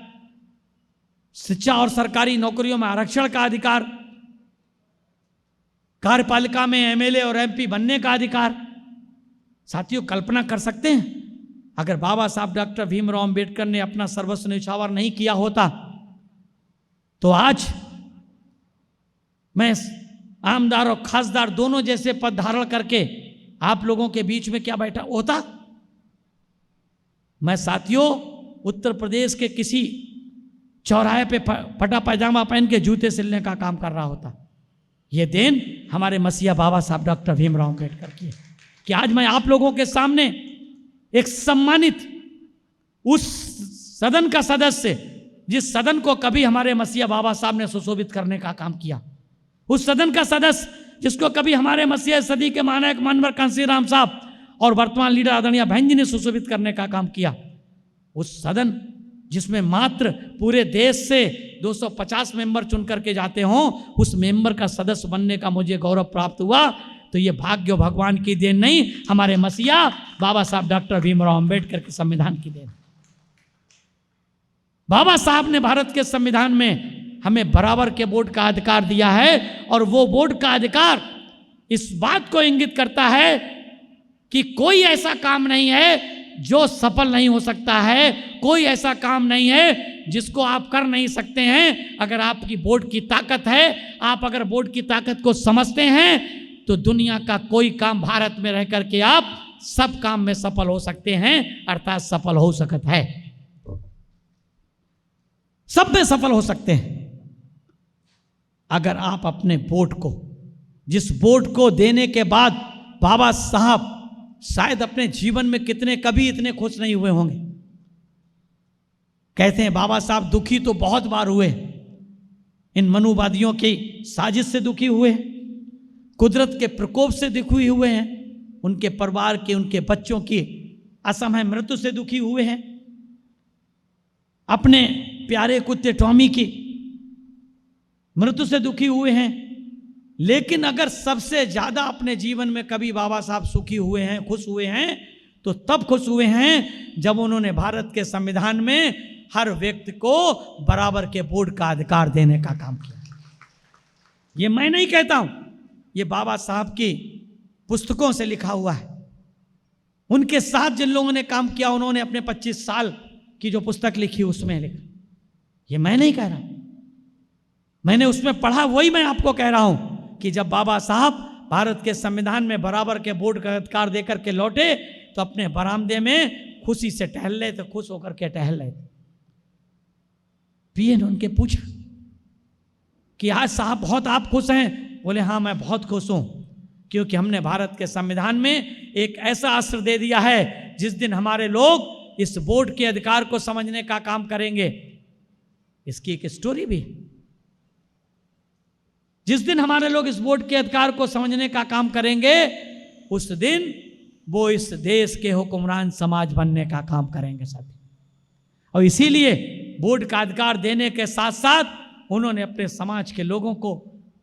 शिक्षा और सरकारी नौकरियों में आरक्षण का अधिकार, कार्यपालिका में एमएलए और एमपी बनने का अधिकार। साथियों, कल्पना कर सकते हैं अगर बाबा साहब डॉक्टर भीमराव अंबेडकर ने अपना सर्वस्व न्यौछावर नहीं किया होता तो आज मैं आमदार और खासदार दोनों जैसे पद धारण करके आप लोगों के बीच में क्या बैठा होता? मैं साथियों उत्तर प्रदेश के किसी चौराहे पे फटा पैजामा पहन के जूते सिलने का काम कर रहा होता। यह देन हमारे मसीहा बाबा साहब डॉक्टर भीमराव अंबेडकर की है कि आज मैं आप लोगों के सामने एक सम्मानित उस सदन का सदस्य, जिस सदन को कभी हमारे मसीहा बाबा साहब ने सुशोभित करने का काम किया, उस सदन का सदस्य जिसको कभी हमारे मसीहा सदी के महानायक मानवर कांसीराम साहब और वर्तमान लीडर आदरणीय बहन जी ने सुशोभित करने का काम किया, उस सदन जिसमें मात्र पूरे देश से 250 मेंबर चुन करके जाते हों, उस मेंबर का सदस्य बनने का मुझे गौरव प्राप्त हुआ। तो ये भाग्य भगवान की देन नहीं, हमारे मसीहा बाबा साहब डॉक्टर भीमराव अंबेडकर के संविधान की देन। बाबा साहब ने भारत के संविधान में हमें बराबर के वोट का अधिकार दिया है और वो वोट का अधिकार इस बात को इंगित करता है कि कोई ऐसा काम नहीं है जो सफल नहीं हो सकता है, कोई ऐसा काम नहीं है जिसको आप कर नहीं सकते हैं। अगर आपकी वोट की ताकत है, आप अगर वोट की ताकत को समझते हैं तो दुनिया का कोई काम भारत में रह करके आप सब काम में सफल हो सकते हैं, अर्थात सफल हो सकता है, सब में सफल हो सकते हैं। अगर आप अपने वोट को, जिस वोट को देने के बाद बाबा साहब शायद अपने जीवन में कितने कभी इतने खुश नहीं हुए होंगे। कहते हैं बाबा साहब दुखी तो बहुत बार हुए, इन मनुवादियों की साजिश से दुखी हुए, कुदरत के प्रकोप से दुखी हुए हैं, उनके परिवार के, उनके बच्चों की असमय मृत्यु से दुखी हुए हैं, अपने प्यारे कुत्ते टॉमी की मृत्यु से दुखी हुए हैं। लेकिन अगर सबसे ज्यादा अपने जीवन में कभी बाबा साहब सुखी हुए हैं, खुश हुए हैं, तो तब खुश हुए हैं जब उन्होंने भारत के संविधान में हर व्यक्ति को बराबर के वोट का अधिकार देने का काम किया। ये मैं नहीं कहता हूं, ये बाबा साहब की पुस्तकों से लिखा हुआ है। उनके साथ जिन लोगों ने काम किया, उन्होंने अपने 25 साल की जो पुस्तक लिखी उसमें लिखा। ये मैं नहीं कह रहा, मैंने उसमें पढ़ा, वही मैं आपको कह रहा हूं कि जब बाबा साहब भारत के संविधान में बराबर के वोट का अधिकार देकर के लौटे तो अपने बरामदे में खुशी से टहल रहे थे, खुश होकर के टहल रहे थे। पीए ने उनके पूछा कि आज साहब बहुत आप खुश हैं? बोले हाँ मैं बहुत खुश हूं, क्योंकि हमने भारत के संविधान में एक ऐसा अस्त्र दे दिया है जिस दिन हमारे लोग इस वोट के अधिकार को समझने का काम करेंगे। इसकी एक स्टोरी भी, जिस दिन हमारे लोग इस वोट के अधिकार को समझने का काम करेंगे उस दिन वो इस देश के हुक्मरान समाज बनने का काम करेंगे साथी। और इसीलिए वोट का अधिकार देने के साथ साथ उन्होंने अपने समाज के लोगों को,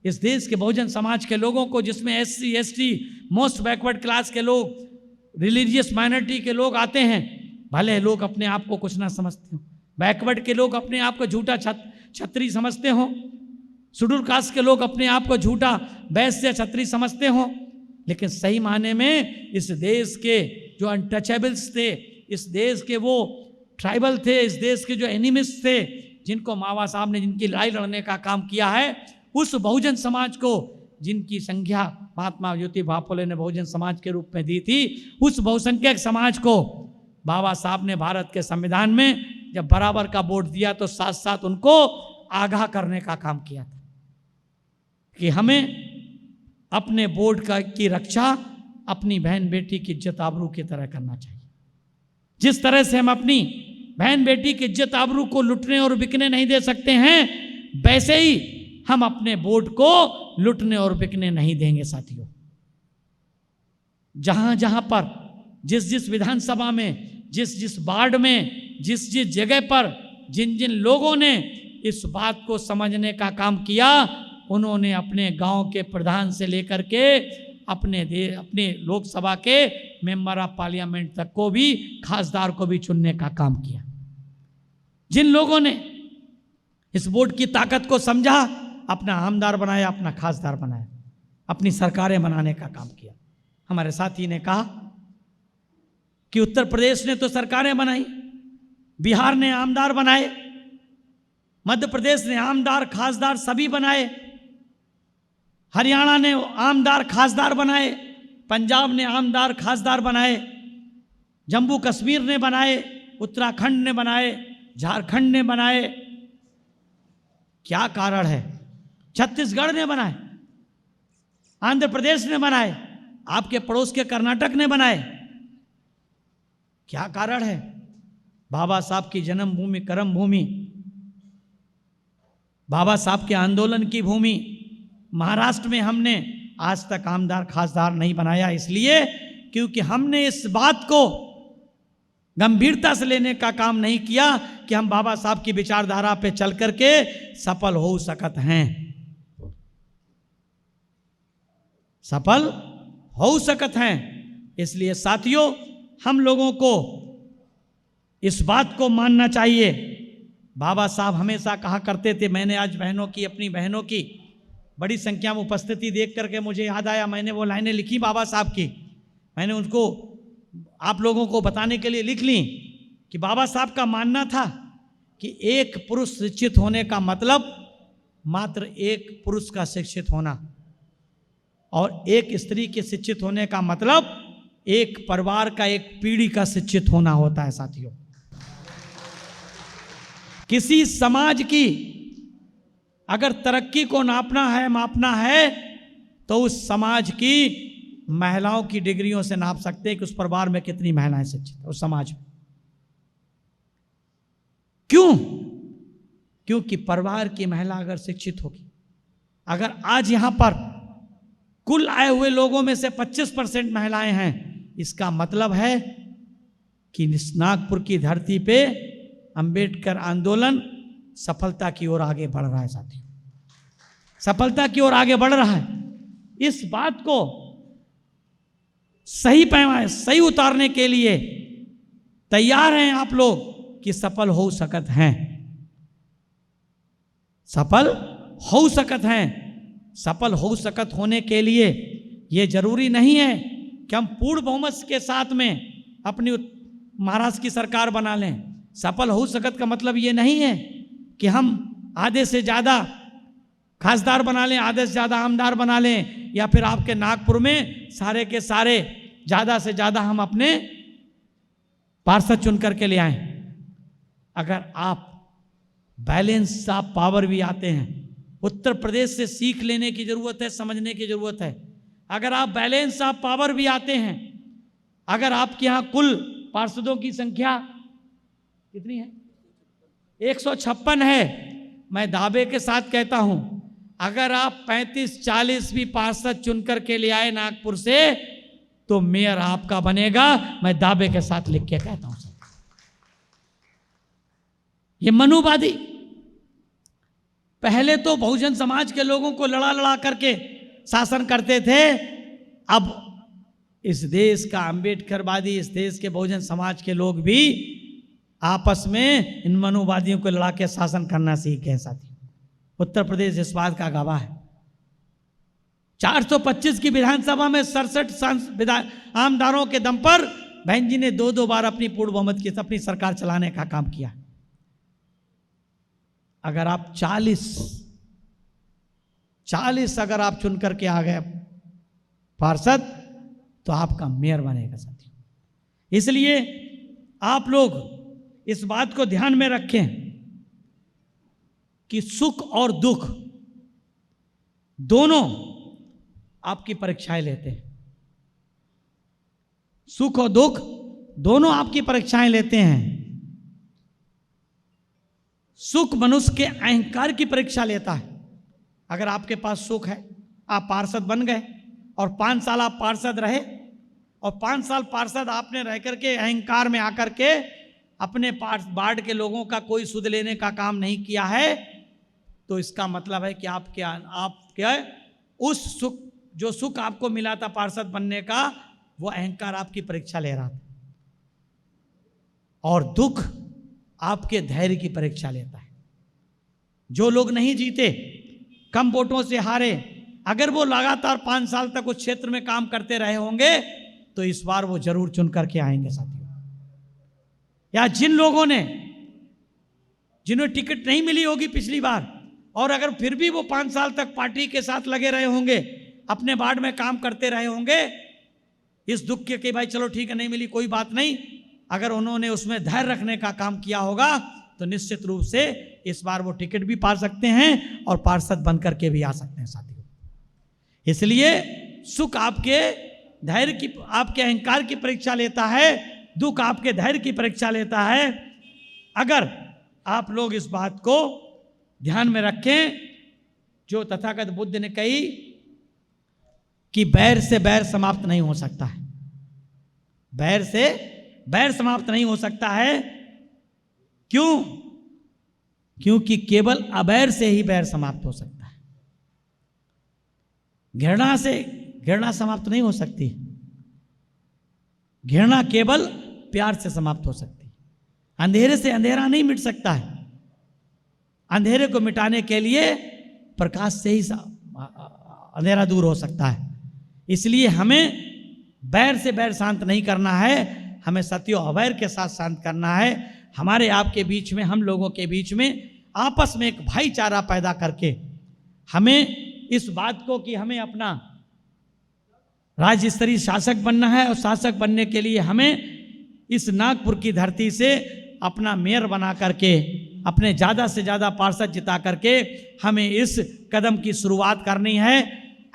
इस देश के बहुजन समाज के लोगों को, जिसमें SC ST most backward class के लोग, रिलीजियस माइनॉरिटी के लोग आते हैं, भले लोग अपने आप को कुछ ना समझते हो, बैकवर्ड के लोग अपने आप को झूठा छत्री समझते हो, शेड्यूल कास्ट के लोग अपने आप को झूठा वैश्य छत्री समझते हो, लेकिन सही मायने में इस देश के जो अनटचेबल्स थे, इस देश के वो ट्राइबल थे, इस देश के जो एनिमिस्ट थे, जिनको बाबा साहब ने जिनकी लड़ाई लड़ने का काम किया है, उस बहुजन समाज को, जिनकी संख्या महात्मा ज्योतिबा फुले ने बहुजन समाज के रूप में दी थी, उस बहुसंख्यक समाज को बाबा साहब ने भारत के संविधान में जब बराबर का वोट दिया तो साथ साथ उनको आगाह करने का काम किया था कि हमें अपने वोट की रक्षा अपनी बहन बेटी की इज्जत आबरू की तरह करना चाहिए। जिस तरह से हम अपनी बहन बेटी की इज्जत आबरू को लुटने और बिकने नहीं दे सकते हैं, वैसे ही हम अपने वोट को लुटने और बिकने नहीं देंगे साथियों। जहां जहां पर जिस जिस विधानसभा में, जिस जिस वार्ड में, जिस जिस जगह पर जिन जिन लोगों ने इस बात को समझने का काम किया, उन्होंने अपने गांव के प्रधान से लेकर के अपने लोकसभा के मेंबर ऑफ पार्लियामेंट तक को भी, खासदार को भी चुनने का काम किया। जिन लोगों ने इस वोट की ताकत को समझा, अपना आमदार बनाया, अपना खासदार बनाया, अपनी सरकारें बनाने का काम किया। हमारे साथी ने कहा कि उत्तर प्रदेश ने तो सरकारें बनाई, बिहार ने आमदार बनाए, मध्य प्रदेश ने आमदार खासदार सभी बनाए, हरियाणा ने आमदार खासदार बनाए, पंजाब ने आमदार खासदार बनाए, जम्मू कश्मीर ने बनाए, उत्तराखंड ने बनाए, झारखंड ने बनाए। क्या कारण है? छत्तीसगढ़ ने बनाए, आंध्र प्रदेश ने बनाए, आपके पड़ोस के कर्नाटक ने बनाए। क्या कारण है? बाबा साहब की जन्मभूमि, कर्म भूमि, बाबा साहब के आंदोलन की भूमि महाराष्ट्र में हमने आज तक आमदार खासदार नहीं बनाया, इसलिए क्योंकि हमने इस बात को गंभीरता से लेने का काम नहीं किया कि हम बाबा साहब की विचारधारा पे चल करके सफल हो सकते हैं, सफल हो सकते हैं। इसलिए साथियों, हम लोगों को इस बात को मानना चाहिए। बाबा साहब हमेशा कहा करते थे, मैंने आज बहनों की, अपनी बहनों की बड़ी संख्या में उपस्थिति देख करके मुझे याद आया, मैंने वो लाइनें लिखी बाबा साहब की, मैंने उनको आप लोगों को बताने के लिए लिख ली कि बाबा साहब का मानना था कि एक पुरुष शिक्षित होने का मतलब मात्र एक पुरुष का शिक्षित होना, और एक स्त्री के शिक्षित होने का मतलब एक परिवार का, एक पीढ़ी का शिक्षित होना होता है। साथियों, किसी समाज की अगर तरक्की को नापना है, मापना है, तो उस समाज की महिलाओं की डिग्रियों से नाप सकते हैं कि उस परिवार में कितनी महिलाएं शिक्षित है, उस समाज में। क्यों? क्योंकि परिवार की महिला अगर शिक्षित होगी, अगर आज यहां पर कुल आए हुए लोगों में से 25% महिलाएं हैं, इसका मतलब है कि नागपुर की धरती पे अंबेडकर आंदोलन सफलता की ओर आगे बढ़ रहा है। साथियों, सफलता की ओर आगे बढ़ रहा है। इस बात को सही पैमाने, सही उतारने के लिए तैयार हैं आप लोग कि सफल हो सकते हैं, सफल हो सकते हैं। सफल हो सकते होने के लिए यह जरूरी नहीं है कि हम पूर्ण बहुमत के साथ में अपनी महाराष्ट्र की सरकार बना लें। सफल हो सकते का मतलब ये नहीं है कि हम आधे से ज़्यादा खासदार बना लें, आधे से ज़्यादा आमदार बना लें, या फिर आपके नागपुर में सारे के सारे ज़्यादा से ज़्यादा हम अपने पार्षद चुन करके ले आएं। अगर आप बैलेंस ऑफ पावर भी आते हैं, उत्तर प्रदेश से सीख लेने की ज़रूरत है, समझने की ज़रूरत है। अगर आप बैलेंस ऑफ पावर भी आते हैं, अगर आपके यहाँ कुल पार्षदों की संख्या कितनी है? 156 है। मैं दावे के साथ कहता हूं, अगर आप 35-40 भी पार्षद चुनकर के ले आए नागपुर से, तो मेयर आपका बनेगा। मैं दावे के साथ लिख के कहता हूं। ये मनुवादी पहले तो बहुजन समाज के लोगों को लड़ा लड़ा करके शासन करते थे, अब इस देश का अंबेडकरवादी, इस देश के बहुजन समाज के लोग भी आपस में इन मनुवादियों को लड़ा के शासन करना सीख गए। साथी, उत्तर प्रदेश इस बात का गवाह है। 425 की विधानसभा में 67 आमदारों के दम पर बहन जी ने 2-2 बार अपनी पूर्ण बहुमत की अपनी सरकार चलाने का काम किया। अगर आप 40 अगर आप चुन करके आ गए पार्षद, तो आपका मेयर बनेगा। साथी, इसलिए आप लोग इस बात को ध्यान में रखें कि सुख और दुख दोनों आपकी परीक्षाएं लेते हैं। सुख और दुख दोनों आपकी परीक्षाएं लेते हैं। सुख मनुष्य के अहंकार की परीक्षा लेता है। अगर आपके पास सुख है, आप पार्षद बन गए और 5 साल आप पार्षद रहे, और 5 साल पार्षद आपने रह करके अहंकार में आकर के अपने वार्ड के लोगों का कोई सुध लेने का काम नहीं किया है, तो इसका मतलब है कि आपके उस सुख, जो सुख आपको मिला था पार्षद बनने का, वो अहंकार आपकी परीक्षा ले रहा था, और दुख आपके धैर्य की परीक्षा लेता है। जो लोग नहीं जीते, कम वोटों से हारे, अगर वो लगातार 5 साल तक उस क्षेत्र में काम करते रहे होंगे तो इस बार वो जरूर चुन करके आएंगे साथियों। या जिन लोगों ने, जिन्हें टिकट नहीं मिली होगी पिछली बार, और अगर फिर भी वो 5 साल तक पार्टी के साथ लगे रहे होंगे, अपने वार्ड में काम करते रहे होंगे, इस दुख के कि भाई चलो ठीक है नहीं मिली कोई बात नहीं, अगर उन्होंने उसमें धैर्य रखने का काम किया होगा तो निश्चित रूप से इस बार वो टिकट भी पा सकते हैं और पार्षद बन करके भी आ सकते हैं साथियों। इसलिए सुख आपके धैर्य की, आपके अहंकार की परीक्षा लेता है, दुख आपके धैर्य की परीक्षा लेता है। अगर आप लोग इस बात को ध्यान में रखें जो तथागत बुद्ध ने कही कि बैर से बैर समाप्त नहीं हो सकता है, बैर से बैर समाप्त नहीं हो सकता है। क्यों? क्योंकि केवल अबैर से ही बैर समाप्त हो सकता है, घृणा से घृणा समाप्त नहीं हो सकती, घृणा केवल प्यार से समाप्त हो सकती। अंधेरे से अंधेरा नहीं मिट सकता है, अंधेरे को मिटाने के लिए प्रकाश से ही अंधेरा दूर हो सकता है। इसलिए हमें बैर से बैर शांत नहीं करना है, हमें सत्यो अवैर के साथ शांत करना है। हमारे आपके बीच में, हम लोगों के बीच में आपस में एक भाईचारा पैदा करके हमें इस बात को कि हमें अपना राज्य स्तरीय शासक बनना है, और शासक बनने के लिए हमें इस नागपुर की धरती से अपना मेयर बना करके, अपने ज़्यादा से ज़्यादा पार्षद जिता करके हमें इस कदम की शुरुआत करनी है।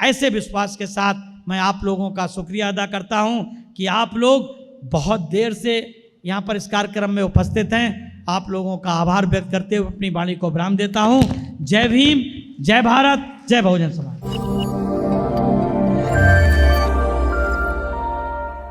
ऐसे विश्वास के साथ मैं आप लोगों का शुक्रिया अदा करता हूं कि आप लोग बहुत देर से यहाँ पर इस कार्यक्रम में उपस्थित हैं। आप लोगों का आभार व्यक्त करते हुए अपनी वाणी को विराम देता हूं। जय भीम, जय भारत, जय बहुजन समाज।